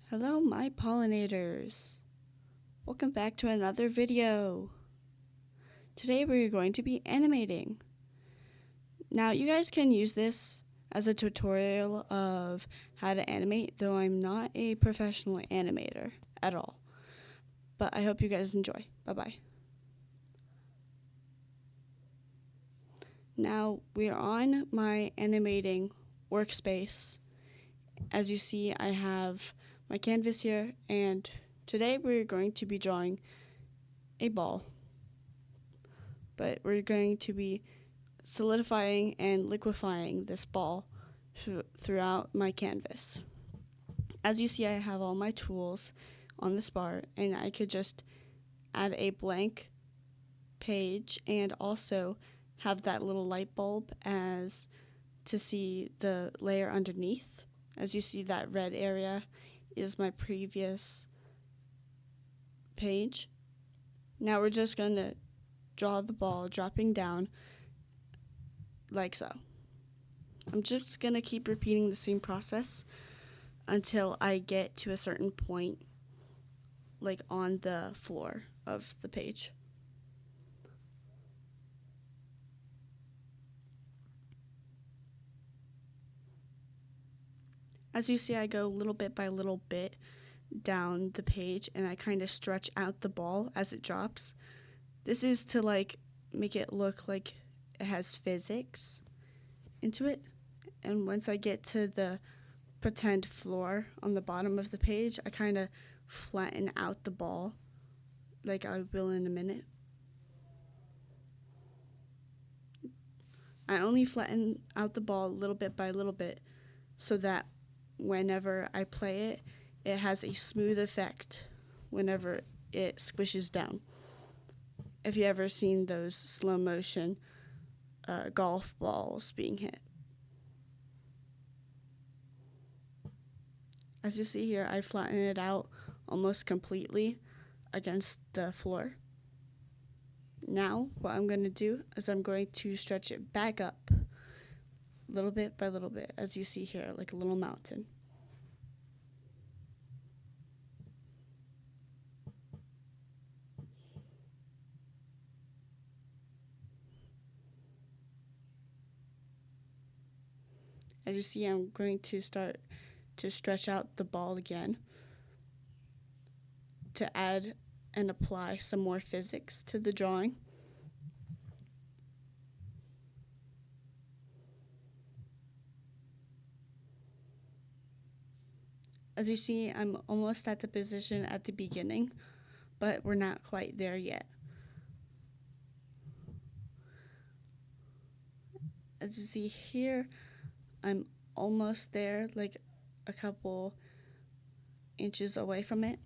Hello, my pollinators. Welcome back to another video. Today we're going to be animating. Now, you guys can use this as a tutorial of how to animate, though I'm not a professional animator at all. But I hope you guys enjoy. Bye-bye. Now, we're on my animating workspace. As you see, I have my canvas here, and today we're going to be drawing a ball. But we're going to be solidifying and liquefying this ball throughout my canvas. As you see, I have all my tools on this bar, and I could just add a blank page and also have that little light bulb as to see the layer underneath. As you see, that red area is my previous page. Now we're just going to draw the ball dropping down like so. I'm just going to keep repeating the same process until I get to a certain point, like on the floor of the page. As you see, I go little bit by little bit down the page, and I kind of stretch out the ball as it drops. This is to make it look like it has physics into it. And once I get to the pretend floor on the bottom of the page, I kind of flatten out the ball like I will in a minute. I only flatten out the ball little bit by little bit so that whenever I play it, it has a smooth effect whenever it squishes down. If you ever seen those slow motion golf balls being hit. As you see here, I flatten it out almost completely against the floor. Now, what I'm going to do is I'm going to stretch it back up little bit by little bit, as you see here, like a little mountain. As you see, I'm going to start to stretch out the ball again to add and apply some more physics to the drawing. As you see, I'm almost at the position at the beginning, but we're not quite there yet. As you see here, I'm almost there, like a couple inches away from it.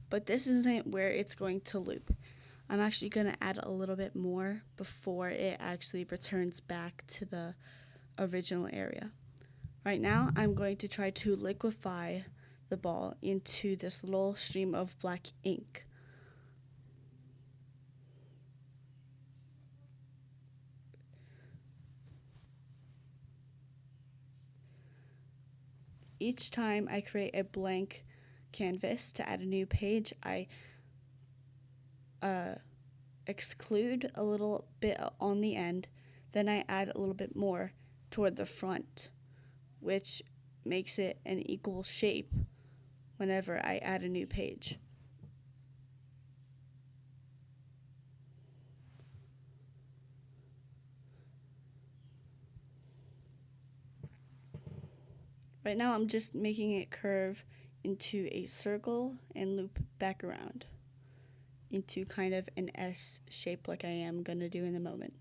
But this isn't where it's going to loop. I'm actually going to add a little bit more before it actually returns back to the original area. Right now, I'm going to try to liquefy the ball into this little stream of black ink. Each time I create a blank canvas to add a new page, I exclude a little bit on the end, then I add a little bit more toward the front, which makes it an equal shape whenever I add a new page. Right now I'm just making it curve into a circle and loop back around into kind of an S shape like I am going to do in a moment.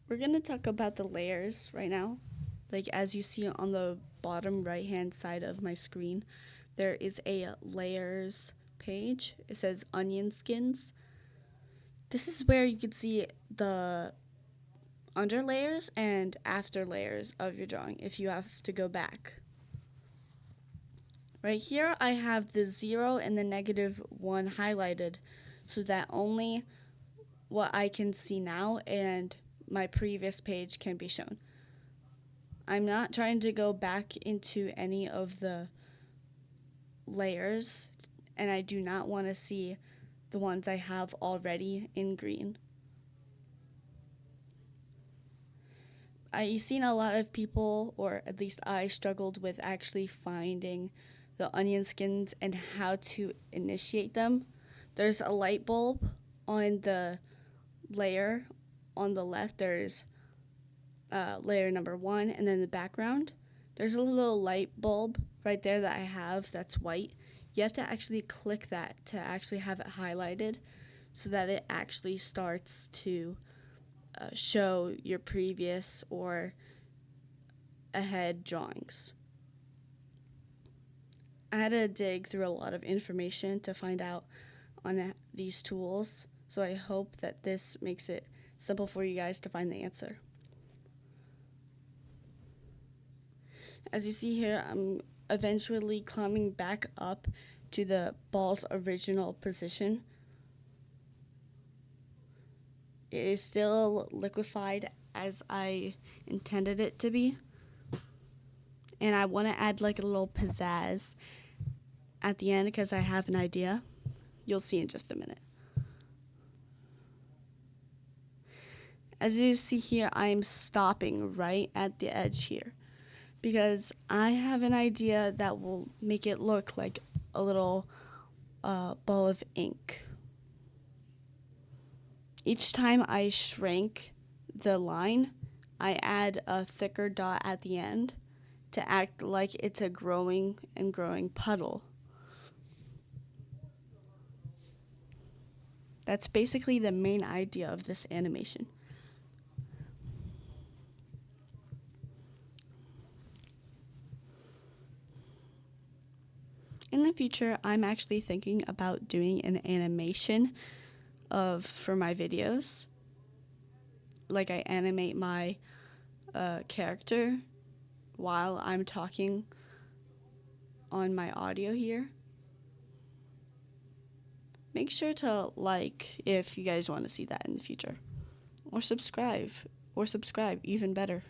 We're going to talk about the layers right now. Like as you see on the bottom right hand side of my screen, there is a layers page. It says onion skins. This is where you can see the under layers and after layers of your drawing if you have to go back. Right here I have the 0 and the -1 highlighted so that only what I can see now and my previous page can be shown. I'm not trying to go back into any of the layers, and I do not want to see the ones I have already in green. I've seen a lot of people, or at least I struggled with actually finding the onion skins and how to initiate them. There's a light bulb on the layer on the left. There's layer number 1, and then the background. There's a little light bulb right there that I have that's white. You have to actually click that to actually have it highlighted so that it actually starts to show your previous or ahead drawings. I had to dig through a lot of information to find out on these tools, so I hope that this makes it simple for you guys to find the answer. As you see here, I'm eventually climbing back up to the ball's original position. It is still liquefied as I intended it to be. And I want to add like a little pizzazz at the end because I have an idea. You'll see in just a minute. As you see here, I'm stopping right at the edge here because I have an idea that will make it look like a little ball of ink. Each time I shrink the line, I add a thicker dot at the end to act like it's a growing and growing puddle. That's basically the main idea of this animation. In the future, I'm actually thinking about doing an animation for my videos. Like I animate my character while I'm talking on my audio here. Make sure to like if you guys want to see that in the future. Or subscribe, even better.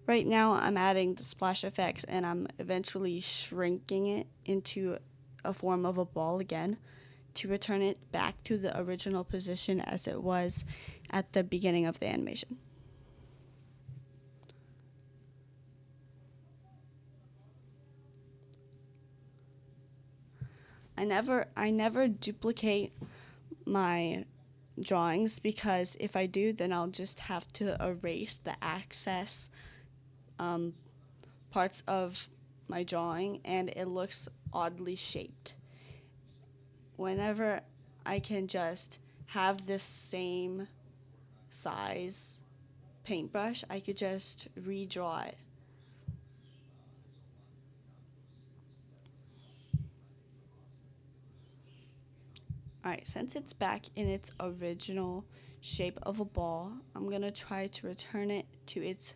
Right now I'm adding the splash effects and I'm eventually shrinking it into a form of a ball again to return it back to the original position as it was at the beginning of the animation. I never duplicate my drawings because if I do, then I'll just have to erase the excess parts of my drawing and it looks oddly shaped. Whenever I can just have this same size paintbrush, I could just redraw it. Alright, since it's back in its original shape of a ball, I'm going to try to return it to its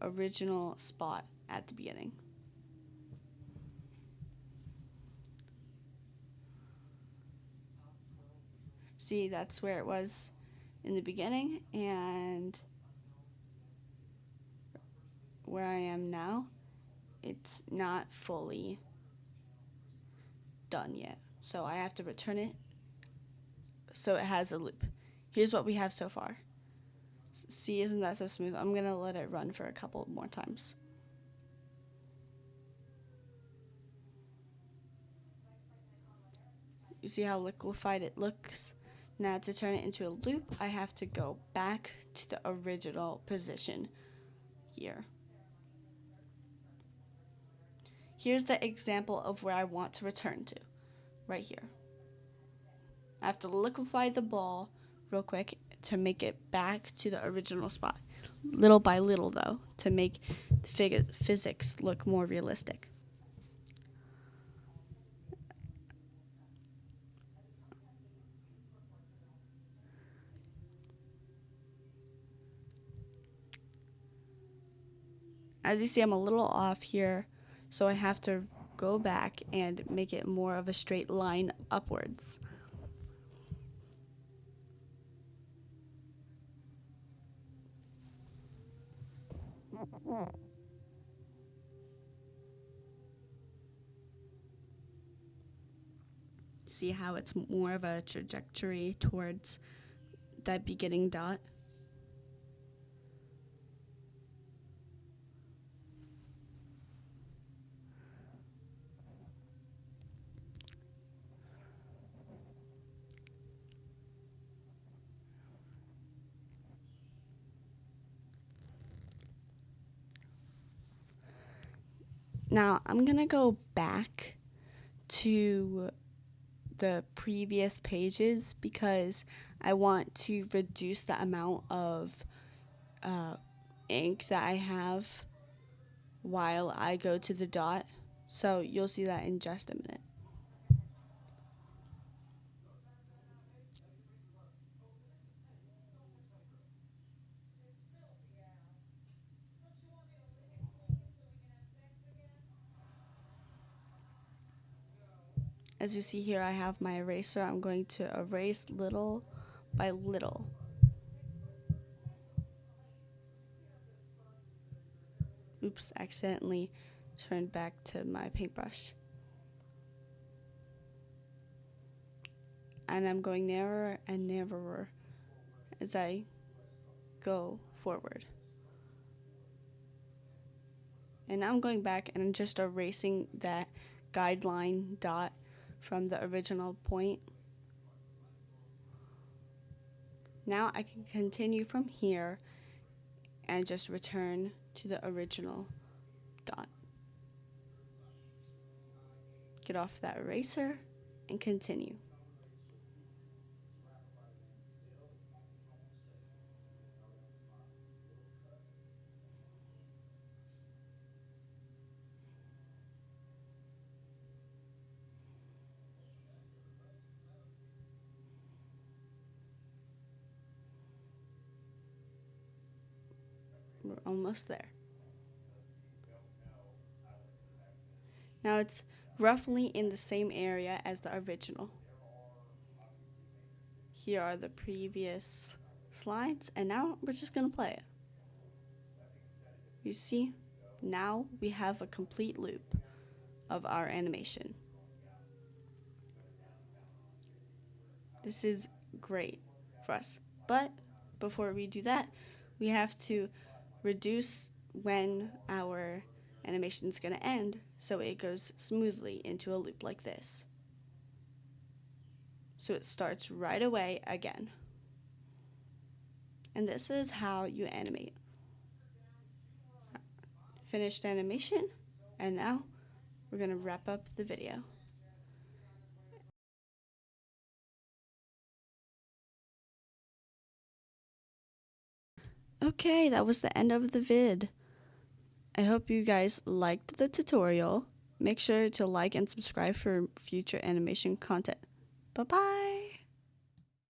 original spot at the beginning. See, that's where it was in the beginning and where I am now. It's not fully done yet, so I have to return it so it has a loop. Here's what we have so far. See, isn't that so smooth? I'm gonna let it run for a couple more times. You see how liquefied it looks? Now to turn it into a loop, I have to go back to the original position here. Here's the example of where I want to return to, right here. I have to liquefy the ball real quick to make it back to the original spot. Little by little, though, to make the physics look more realistic. As you see, I'm a little off here, so I have to go back and make it more of a straight line upwards. See how it's more of a trajectory towards that beginning dot? Now I'm gonna go back to the previous pages because I want to reduce the amount of ink that I have while I go to the dot. So you'll see that in just a minute. As you see here, I have my eraser. I'm going to erase little by little. Oops, accidentally turned back to my paintbrush. And I'm going narrower and narrower as I go forward. And now I'm going back and I'm just erasing that guideline dot from the original point. Now I can continue from here and just return to the original dot. Get off that eraser and continue. We're almost there. Now it's roughly in the same area as the original. Here are the previous slides, and now we're just going to play it. You see, now we have a complete loop of our animation. This is great for us. But before we do that, we have to reduce when our animation is going to end so it goes smoothly into a loop like this. So it starts right away again. And this is how you animate. Finished animation, and now we're going to wrap up the video. Okay, that was the end of the vid. I hope you guys liked the tutorial. Make sure to like and subscribe for future animation content. Bye-bye!